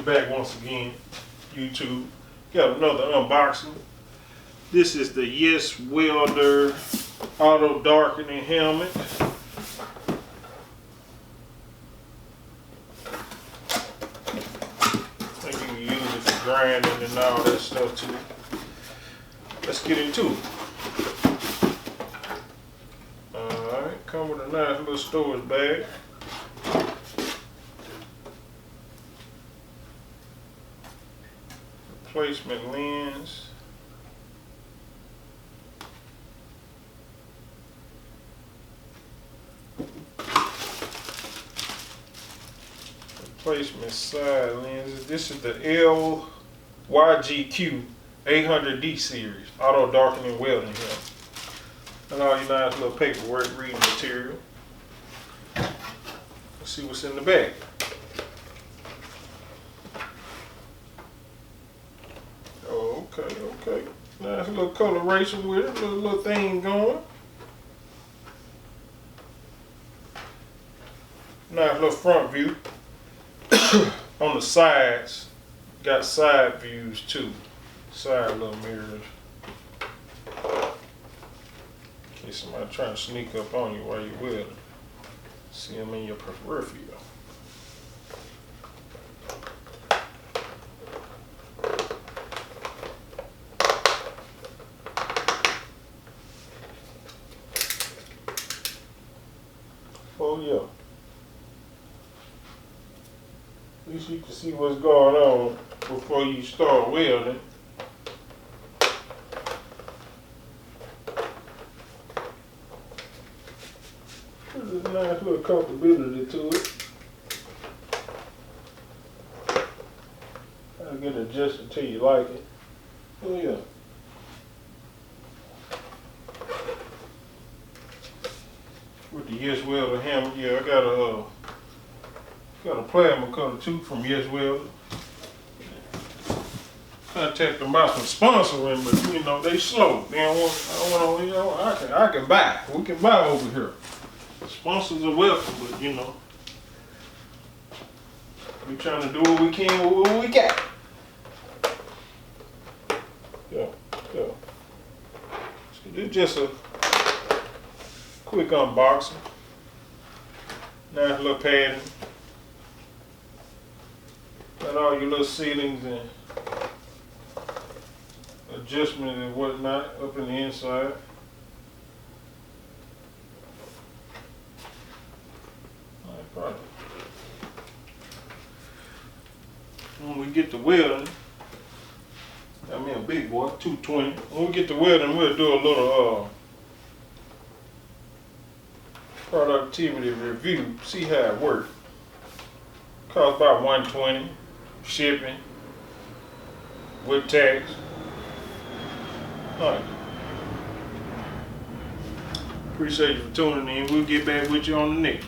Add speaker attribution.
Speaker 1: back once again, YouTube. Got another unboxing. This is the yeswelder auto darkening helmet. I think you can use it for grinding and all that stuff too. Let's get into it. Alright, come with a nice little storage bag. Replacement lens. Replacement side lenses. This is the YGQ 800D series auto darkening welding helmet. And all your nice little paperwork, reading material. Let's see what's in the bag. Oh, okay. Nice little coloration with it, little thing going. Nice little front view. On the sides, got side views too. Side little mirrors. In case somebody trying to sneak up on you while you're welding. See them in your peripheral. Oh yeah. At least you can see what's going on before you start welding. There's a nice little comfortability to it. I'll get adjusted till you like it. Oh yeah. With the yeswelder hammer, yeah, I got a plasma cutter too from yeswelder. Contact them about some sponsoring, but you know they slow. They don't want. I don't want. You know, I can buy. We can buy over here. Sponsors are welcome, but you know, we trying to do what we can with what we got. Yeah. So this is just a quick unboxing. Nice little padding. Got all your little sealings and adjustment and whatnot up in the inside. Alright, product. When we get to welding, I mean a big boy, 220. When we get to welding, we'll do a little productivity review, see how it works. Costs about $120, shipping, with tax. Alright. Appreciate you for tuning in. We'll get back with you on the next.